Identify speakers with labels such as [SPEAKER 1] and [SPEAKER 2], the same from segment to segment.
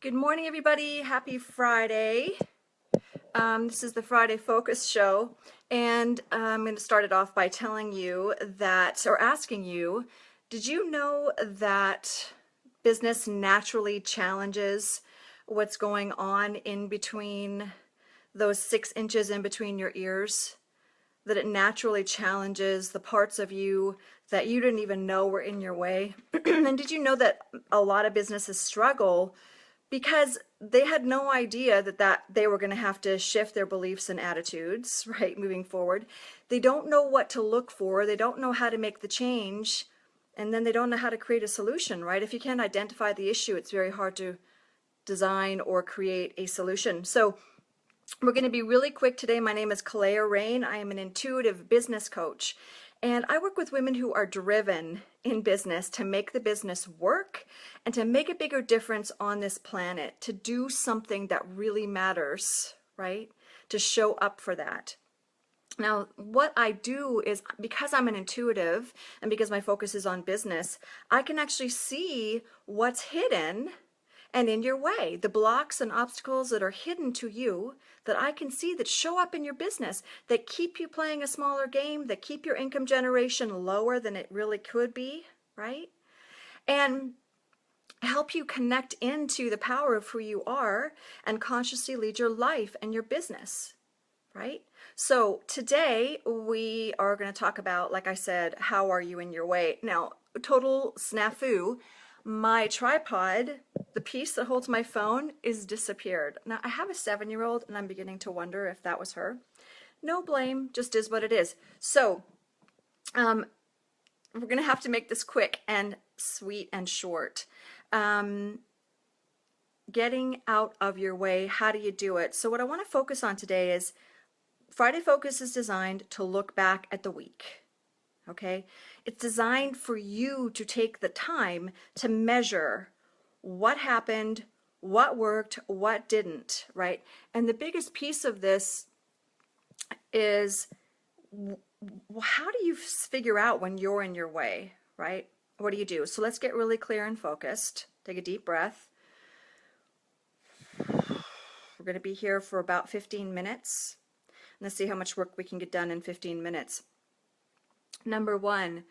[SPEAKER 1] Good morning, everybody. Happy Friday. This is the Friday Focus Show, and I'm going to start it off by telling you that, or asking you, did you know that business naturally challenges what's going on in between those 6 inches in between your ears? That it naturally challenges the parts of you that you didn't even know were in your way? And did you know that a lot of businesses struggle because they had no idea that they were going to have to shift their beliefs and attitudes, right, moving forward. They don't know what to look for. They don't know how to make the change. And then they don't know how to create a solution, right? If you can't identify the issue, it's very hard to design or create a solution. So we're going to be really quick today. My name is Kaeleya Rayne. I am an intuitive business coach. And I work with women who are driven in business to make the business work and to make a bigger difference on this planet, to do something that really matters, right? To show up for that. Now, what I do is, because I'm an intuitive and because my focus is on business, I can actually see what's hidden and in your way, the blocks and obstacles that are hidden to you that I can see that show up in your business, that keep you playing a smaller game, that keep your income generation lower than it really could be, right? And help you connect into the power of who you are and consciously lead your life and your business, right? So today we are going to talk about, like I said, how are you in your way? Now, total snafu. My tripod, the piece that holds my phone, is disappeared. Now, I have a 7-year-old and I'm beginning to wonder if that was her. No blame, just is what it is. So, we're going to have to make this quick and sweet and short. Getting out of your way, how do you do it? So what I want to focus on today is Friday Focus is designed to look back at the week. Okay? It's designed for you to take the time to measure what happened, what worked, what didn't, right? And the biggest piece of this is, how do you figure out when you're in your way, right? What do you do? So let's get really clear and focused. Take a deep breath. We're going to be here for about 15 minutes. Let's see how much work we can get done in 15 minutes. Number one,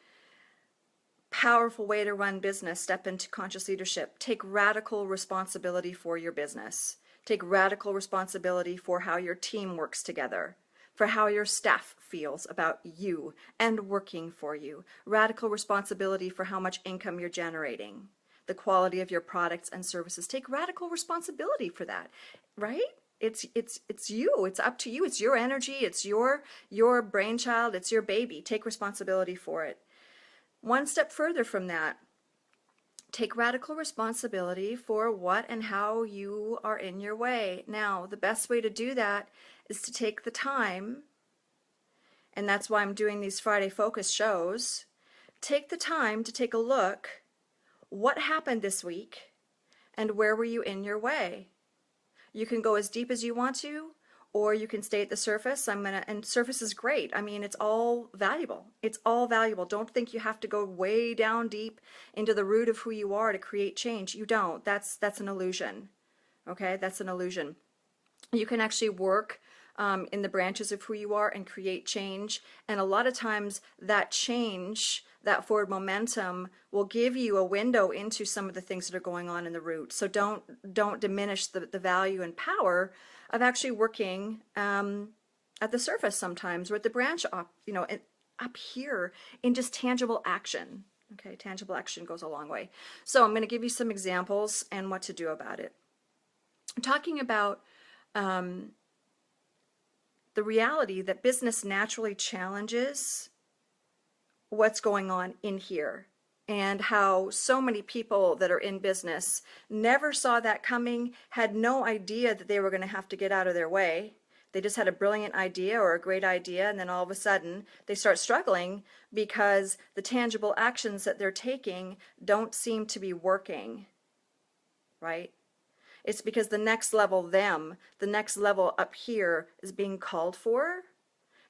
[SPEAKER 1] powerful way to run business, step into conscious leadership. Take radical responsibility for your business. Take radical responsibility for how your team works together, for how your staff feels about you and working for you. Radical responsibility for how much income you're generating, the quality of your products and services. Take radical responsibility for that, right? It's you. It's up to you. It's your energy. It's your brainchild. It's your baby. Take responsibility for it. One step further from that, take radical responsibility for what and how you are in your way. Now, the best way to do that is to take the time, and that's why I'm doing these Friday Focus shows. Take the time to take a look. What happened this week, and where were you in your way? You can go as deep as you want to, or you can stay at the surface. And surface is great. I mean, it's all valuable. It's all valuable. Don't think you have to go way down deep into the root of who you are to create change. You don't. That's an illusion. Okay, that's an illusion. You can actually work in the branches of who you are and create change. And a lot of times that change, that forward momentum, will give you a window into some of the things that are going on in the root. So don't diminish the value and power of actually working at the surface sometimes, or at the branch up, up here in just tangible action. Okay, tangible action goes a long way. So I'm going to give you some examples and what to do about it. I'm talking about the reality that business naturally challenges what's going on in here, and how so many people that are in business never saw that coming, had no idea that they were going to have to get out of their way. They just had a brilliant idea or a great idea, and then all of a sudden they start struggling because the tangible actions that they're taking don't seem to be working, right? It's because the next level up here is being called for,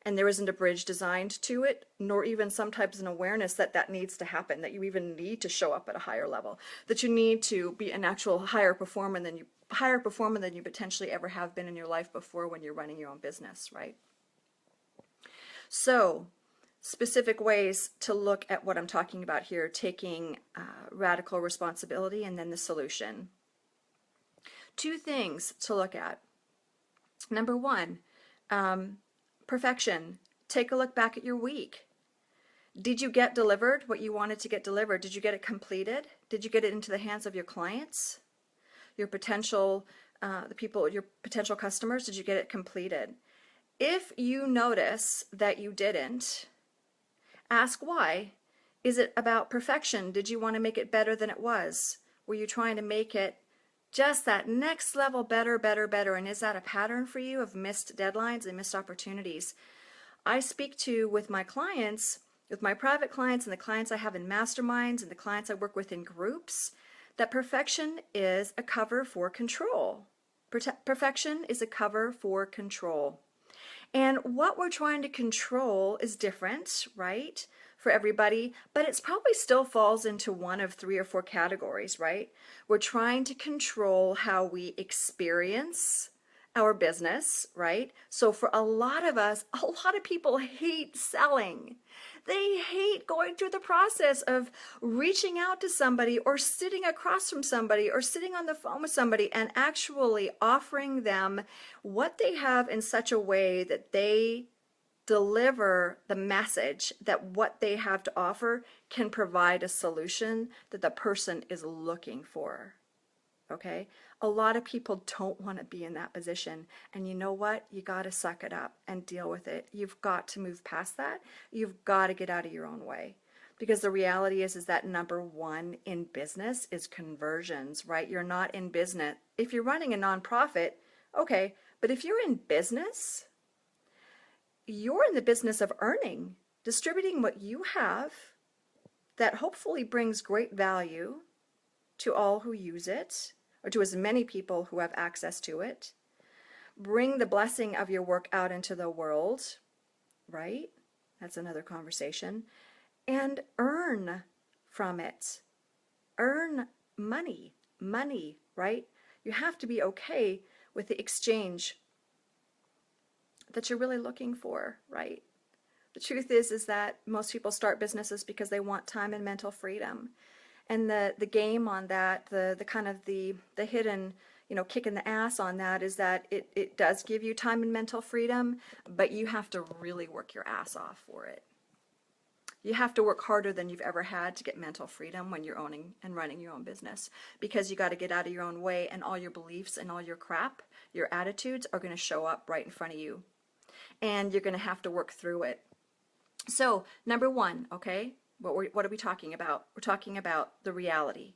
[SPEAKER 1] and there isn't a bridge designed to it, nor even sometimes an awareness that that needs to happen, that you even need to show up at a higher level, that you need to be an actual higher performer than you potentially ever have been in your life before when you're running your own business, right? So, specific ways to look at what I'm talking about here, taking radical responsibility and then the solution. 2 things to look at. Number 1, perfection. Take a look back at your week. Did you get delivered what you wanted to get delivered? Did you get it completed? Did you get it into the hands of your clients? Your potential, your potential customers? Did you get it completed? If you notice that you didn't, ask why. Is it about perfection? Did you want to make it better than it was? Were you trying to make it just that next level better, better, better? And is that a pattern for you of missed deadlines and missed opportunities? I speak to with my clients, with my private clients and the clients I have in masterminds and the clients I work with in groups, that perfection is a cover for control. Perfection is a cover for control. And what we're trying to control is different, right, for everybody, but it's probably still falls into one of 3 or 4 categories, right? We're trying to control how we experience our business, right? So for a lot of us, a lot of people hate selling. They hate going through the process of reaching out to somebody or sitting across from somebody or sitting on the phone with somebody and actually offering them what they have in such a way that they deliver the message that what they have to offer can provide a solution that the person is looking for. Okay? A lot of people don't want to be in that position. And you know what? You got to suck it up and deal with it. You've got to move past that. You've got to get out of your own way. Because the reality is that number 1 in business is conversions, right? You're not in business. If you're running a nonprofit, okay. But if you're in business, you're in the business of earning, distributing what you have that hopefully brings great value to all who use it, or to as many people who have access to it. Bring the blessing of your work out into the world, right? That's another conversation. And earn from it. Earn money, right? You have to be okay with the exchange that you're really looking for, right? The truth is that most people start businesses because they want time and mental freedom. And the game on that, the kind of the hidden, kick in the ass on that is that it does give you time and mental freedom, but you have to really work your ass off for it. You have to work harder than you've ever had to get mental freedom when you're owning and running your own business, because you got to get out of your own way, and all your beliefs and all your crap, your attitudes are going to show up right in front of you, and you're going to have to work through it. So, number 1, okay? What are we talking about? We're talking about the reality.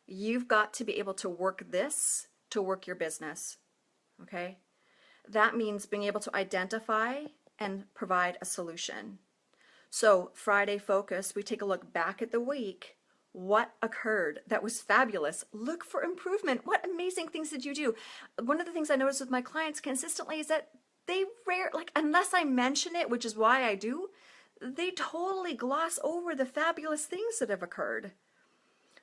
[SPEAKER 1] You've got to be able to work this to work your business, okay? That means being able to identify and provide a solution. So Friday Focus, we take a look back at the week. What occurred that was fabulous? Look for improvement. What amazing things did you do? One of the things I notice with my clients consistently is that they unless I mention it, which is why I do, they totally gloss over the fabulous things that have occurred.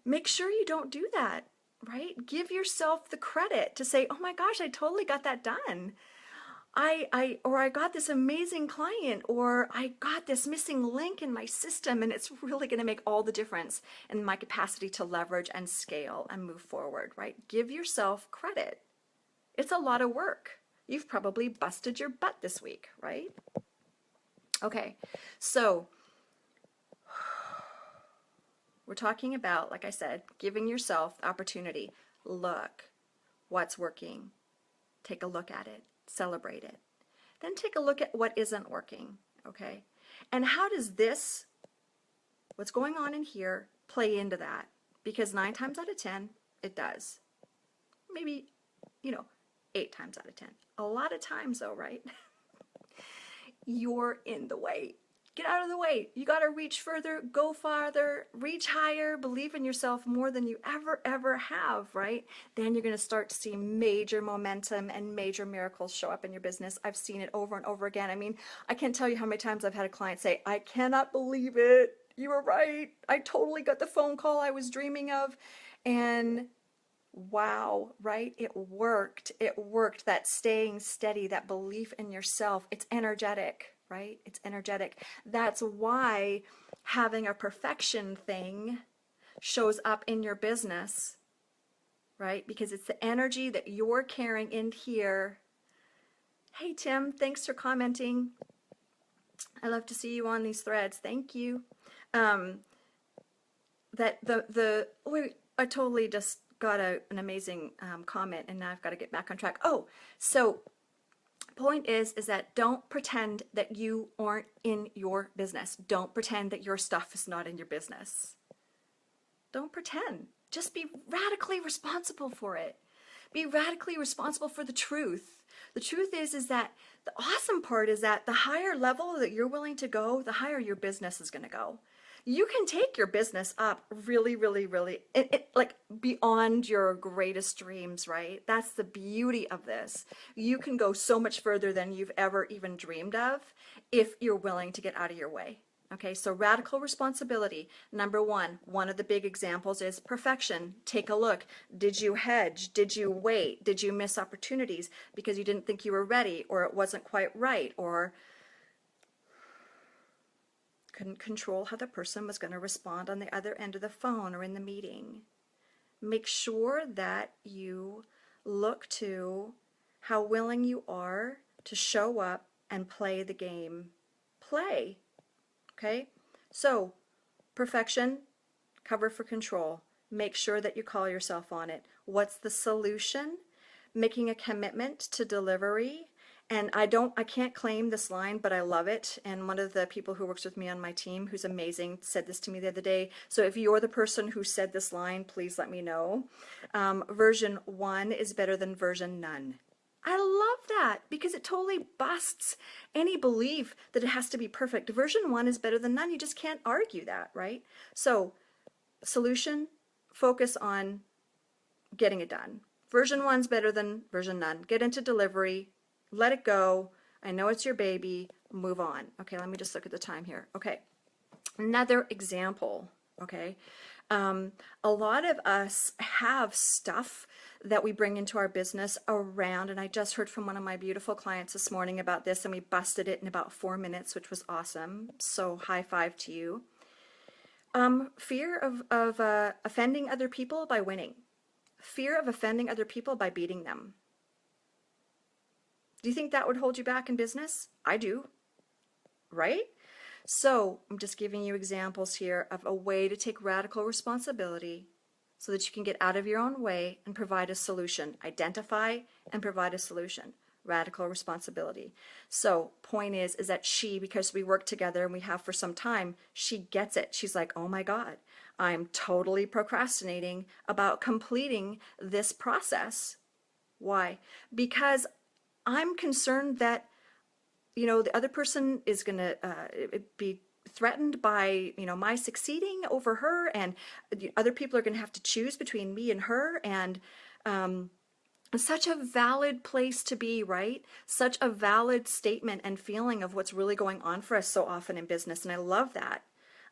[SPEAKER 1] Make sure you don't do that, right? Give yourself the credit to say, oh my gosh, I totally got that done. Or I got this amazing client, or I got this missing link in my system, and it's really going to make all the difference in my capacity to leverage and scale and move forward, right? Give yourself credit. It's a lot of work. You've probably busted your butt this week, right? Okay, so we're talking about, like I said, giving yourself the opportunity. Look, what's working. Take a look at it. Celebrate it. Then take a look at what isn't working, okay? And how does this, what's going on in here, play into that? Because 9 times out of 10, it does. Maybe, 8 times out of 10. A lot of times though, right? You're in the way. Get out of the way. You got to reach further, go farther, reach higher, believe in yourself more than you ever have, right? Then you're going to start to see major momentum and major miracles show up in your business. I've seen it over and over again. I mean, I can't tell you how many times I've had a client say, I cannot believe it. You were right. I totally got the phone call I was dreaming of. And wow, right? It worked. It worked. That staying steady, that belief in yourself. It's energetic, right? It's energetic. That's why having a perfection thing shows up in your business, right? Because it's the energy that you're carrying in here. Hey, Tim, thanks for commenting. I love to see you on these threads. Thank you. Wait, I totally just got an amazing comment, and now I've got to get back on track. Oh, so point is that don't pretend that you aren't in your business. Don't pretend that your stuff is not in your business. Don't pretend. Just be radically responsible for it. Be radically responsible for the truth. The truth is that the awesome part is that the higher level that you're willing to go, the higher your business is going to go. You can take your business up really, like beyond your greatest dreams, right? That's the beauty of this. You can go so much further than you've ever even dreamed of if you're willing to get out of your way. Okay, so radical responsibility. Number one of the big examples is perfection. Take a look. Did you hedge? Did you wait? Did you miss opportunities because you didn't think you were ready, or it wasn't quite right, or couldn't control how the person was going to respond on the other end of the phone or in the meeting? Make sure that you look to how willing you are to show up and play the game. Play. Okay? So, perfection, cover for control. Make sure that you call yourself on it. What's the solution? Making a commitment to delivery. And I can't claim this line, but I love it. And one of the people who works with me on my team, who's amazing, said this to me the other day. So if you're the person who said this line, please let me know. Version 1 is better than version none. I love that because it totally busts any belief that it has to be perfect. Version 1 is better than none. You just can't argue that, right? So, solution, focus on getting it done. Version 1 is better than version none. Get into delivery. Let it go. I know it's your baby. Move on. Okay, let me just look at the time here. Okay, another example. Okay, a lot of us have stuff that we bring into our business around, and I just heard from one of my beautiful clients this morning about this, and we busted it in about 4 minutes, which was awesome. So high five to you. Fear of offending other people by winning. Fear of offending other people by beating them. Do you think that would hold you back in business? I do, right? So I'm just giving you examples here of a way to take radical responsibility so that you can get out of your own way and provide a solution. Identify and provide a solution. Radical responsibility. So point is that she, because we work together and we have for some time, she gets it. She's like, oh my God, I'm totally procrastinating about completing this process. Why? Because I'm concerned that, you know, the other person is going to be threatened by, you know, my succeeding over her, and other people are going to have to choose between me and her, and such a valid place to be, right? Such a valid statement and feeling of what's really going on for us so often in business, and I love that.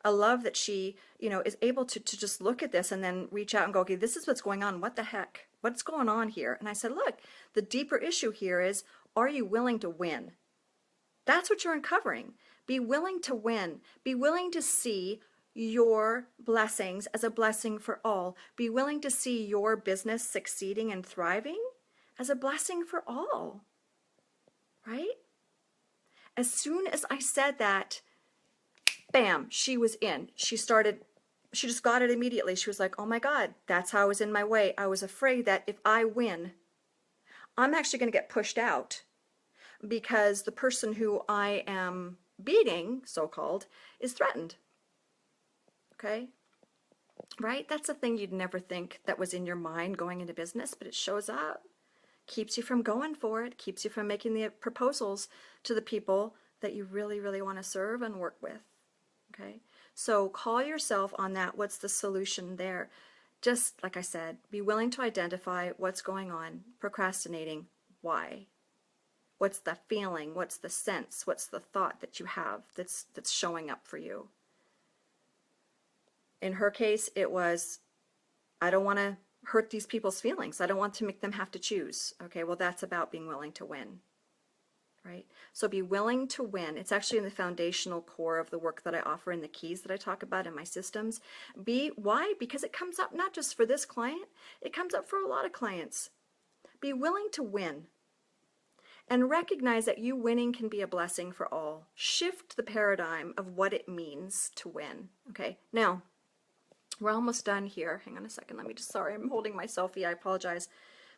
[SPEAKER 1] I love that she, you know, is able to just look at this and then reach out and go, okay, this is what's going on. What the heck? What's going on here? And I said, look, the deeper issue here is, are you willing to win? That's what you're uncovering. Be willing to win. Be willing to see your blessings as a blessing for all. Be willing to see your business succeeding and thriving as a blessing for all. Right? As soon as I said that, bam, she was in. She just got it immediately. She was like, oh my God, that's how I was in my way. I was afraid that if I win, I'm actually going to get pushed out because the person who I am beating, so-called, is threatened. Okay? Right? That's a thing you'd never think that was in your mind going into business, but it shows up. Keeps you from going for it. Keeps you from making the proposals to the people that you really, really want to serve and work with. Okay? So call yourself on that. What's the solution there? Just like I said, be willing to identify what's going on, procrastinating, why. What's the feeling? What's the sense? What's the thought that you have that's showing up for you? In her case, it was, I don't want to hurt these people's feelings. I don't want to make them have to choose. Okay, well, that's about being willing to win, right? So be willing to win. It's actually in the foundational core of the work that I offer in the keys that I talk about in my systems. Why? Because it comes up not just for this client, it comes up for a lot of clients. Be willing to win. And recognize that you winning can be a blessing for all. Shift the paradigm of what it means to win. Okay, now, we're almost done here. Hang on a second. Sorry, I'm holding my selfie. I apologize.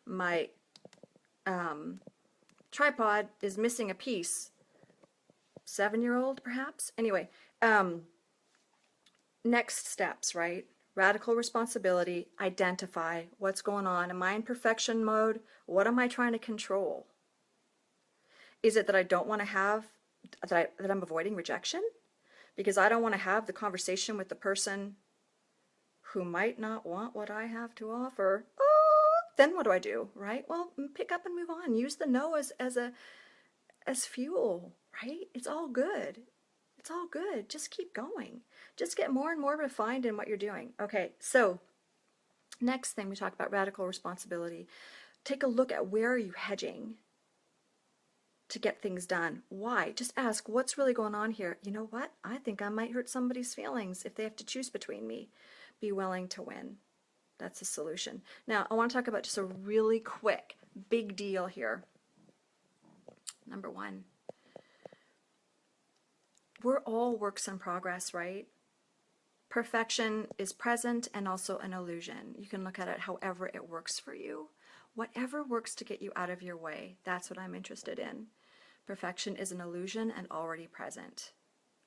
[SPEAKER 1] My tripod is missing a piece. 7-year-old, perhaps? Anyway, next steps, right? Radical responsibility. Identify what's going on. Am I in perfection mode? What am I trying to control? Is it that I don't want to have, that I'm avoiding rejection? Because I don't want to have the conversation with the person who might not want what I have to offer. Oh, then what do I do, right? Well, pick up and move on. Use the no as fuel, right? It's all good. It's all good. Just keep going. Just get more and more refined in what you're doing. Okay, so next thing we talk about radical responsibility. Take a look at where are you hedging to get things done. Why? Just ask, what's really going on here? You know what? I think I might hurt somebody's feelings if they have to choose between me. Be willing to win. That's a solution. Now, I want to talk about just a really quick, big deal here. Number one, we're all works in progress, right? Perfection is present and also an illusion. You can look at it however it works for you. Whatever works to get you out of your way, that's what I'm interested in. Perfection is an illusion and already present.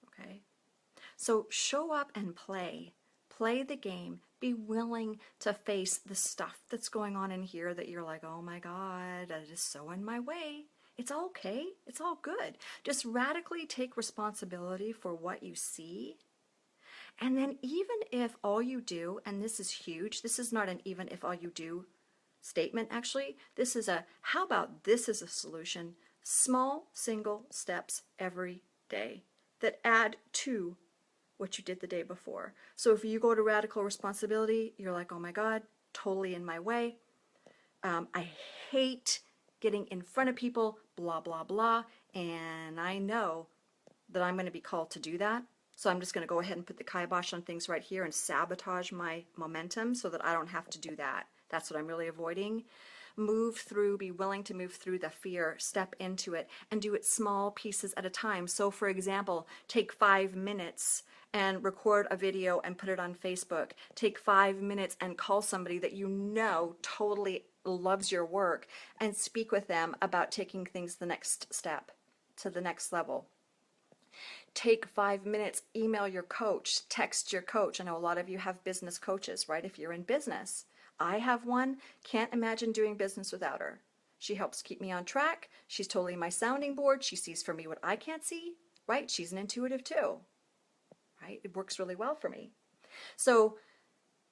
[SPEAKER 1] Okay? So show up and play. Play the game. Be willing to face the stuff that's going on in here that you're like, oh my God, that is so in my way. It's all okay. It's all good. Just radically take responsibility for what you see. And then even if all you do, and this is huge, this is not an even if all you do statement actually, this is a how about this is a solution, small single steps every day that add to what you did the day before. So if you go to radical responsibility, you're like, oh my God, totally in my way. I hate getting in front of people, blah, blah, blah. And I know that I'm going to be called to do that. So I'm just going to go ahead and put the kibosh on things right here and sabotage my momentum so that I don't have to do that. That's what I'm really avoiding. Move through, be willing to move through the fear, step into it, and do it small pieces at a time. So for example, take 5 minutes and record a video and put it on Facebook. Take 5 minutes and call somebody that you know totally loves your work and speak with them about taking things the next step to the next level. Take 5 minutes, email your coach, text your coach. I know a lot of you have business coaches, right? If you're in business. I have one, can't imagine doing business without her. She helps keep me on track. She's totally my sounding board. She sees for me what I can't see, right? She's an intuitive too, right? It works really well for me. So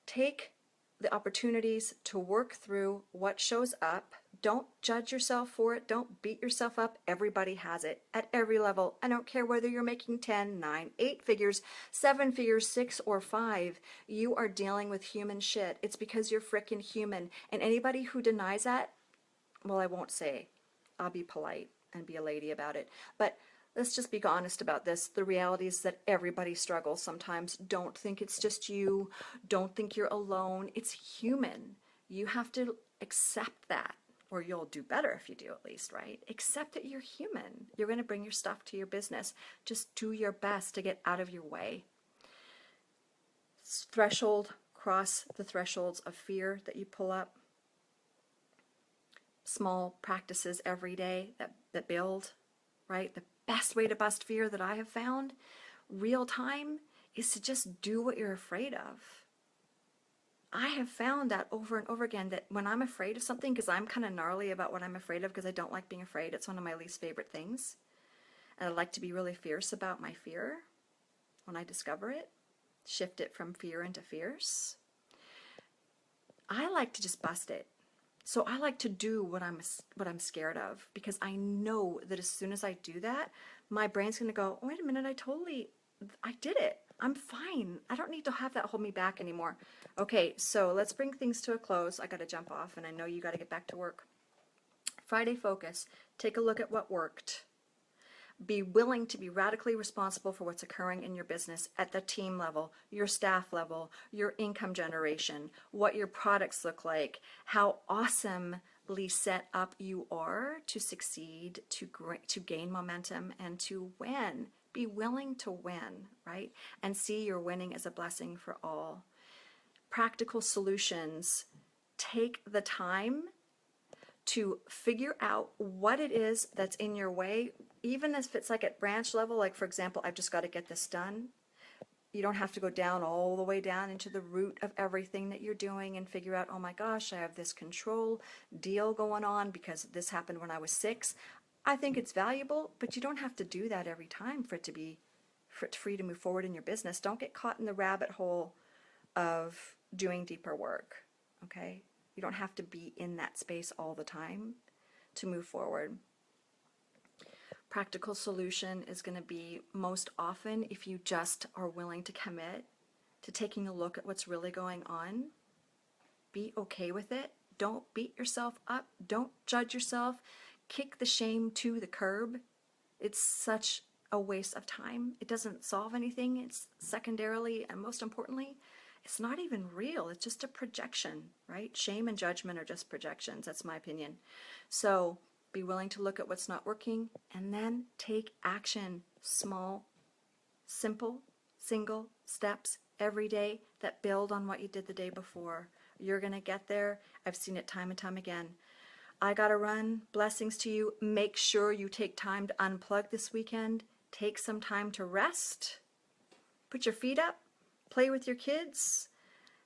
[SPEAKER 1] take the opportunities to work through what shows up. Don't judge yourself for it. Don't beat yourself up. Everybody has it at every level. I don't care whether you're making 10, 9, 8 figures, 7 figures, 6 or 5. You are dealing with human shit. It's because you're freaking human. And anybody who denies that, well, I won't say. I'll be polite and be a lady about it. But let's just be honest about this. The reality is that everybody struggles sometimes. Don't think it's just you. Don't think you're alone. It's human. You have to accept that, or you'll do better if you do at least, right? Accept that you're human. You're going to bring your stuff to your business. Just do your best to get out of your way. Cross the thresholds of fear that you pull up. Small practices every day that build, right? The best way to bust fear that I have found, real time, is to just do what you're afraid of. I have found that over and over again that when I'm afraid of something, because I'm kind of gnarly about what I'm afraid of because I don't like being afraid. It's one of my least favorite things. And I like to be really fierce about my fear when I discover it, shift it from fear into fierce. I like to just bust it. So I like to do what I'm scared of, because I know that as soon as I do that, my brain's going to go, oh, wait a minute, I did it. I'm fine. I don't need to have that hold me back anymore. Okay, so let's bring things to a close. I got to jump off, and I know you got to get back to work. Friday focus. Take a look at what worked. Be willing to be radically responsible for what's occurring in your business at the team level, your staff level, your income generation, what your products look like, how awesomely set up you are to succeed, to gain momentum, and to win. Be willing to win, right? And see your winning as a blessing for all. Practical solutions. Take the time to figure out what it is that's in your way, even if it's like at branch level, like for example, I've just got to get this done. You don't have to go down all the way down into the root of everything that you're doing and figure out, oh my gosh, I have this control deal going on because this happened when I was 6. I think it's valuable, but you don't have to do that every time for it for you to move forward in your business. Don't get caught in the rabbit hole of doing deeper work, okay? You don't have to be in that space all the time to move forward. Practical solution is going to be most often if you just are willing to commit to taking a look at what's really going on. Be okay with it. Don't beat yourself up. Don't judge yourself. Kick the shame to the curb. It's such a waste of time. It doesn't solve anything. It's secondarily, and most importantly, it's not even real. It's just a projection, right? Shame and judgment are just projections. That's my opinion. So be willing to look at what's not working and then take action. Small, simple, single steps every day that build on what you did the day before. You're going to get there. I've seen it time and time again. I got to run. Blessings to you. Make sure you take time to unplug this weekend. Take some time to rest. Put your feet up. Play with your kids,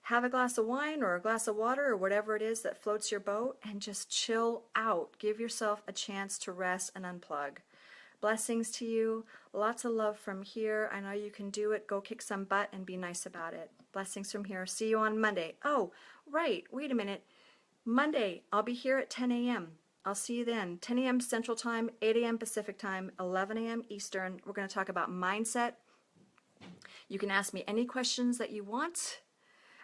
[SPEAKER 1] have a glass of wine or a glass of water or whatever it is that floats your boat, and just chill out. Give yourself a chance to rest and unplug. Blessings to you. Lots of love from here. I know you can do it. Go kick some butt and be nice about it. Blessings from here. See you on Monday. Oh, right. Wait a minute. Monday, I'll be here at 10 a.m. I'll see you then. 10 a.m. Central Time, 8 a.m. Pacific Time, 11 a.m. Eastern. We're going to talk about mindset. You can ask me any questions that you want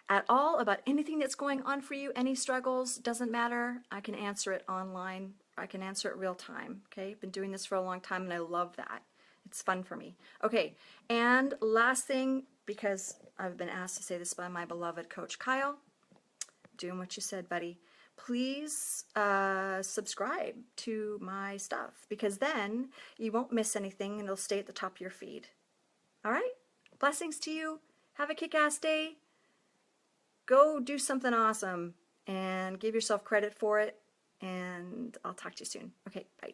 [SPEAKER 1] at all about anything that's going on for you, any struggles, doesn't matter. I can answer it online. I can answer it real time, okay? I've been doing this for a long time and I love that. It's fun for me. Okay, and last thing, because I've been asked to say this by my beloved Coach Kyle, doing what you said, buddy. Please subscribe to my stuff, because then you won't miss anything and it'll stay at the top of your feed. All right? Blessings to you. Have a kick-ass day. Go do something awesome and give yourself credit for it. And I'll talk to you soon. Okay, bye.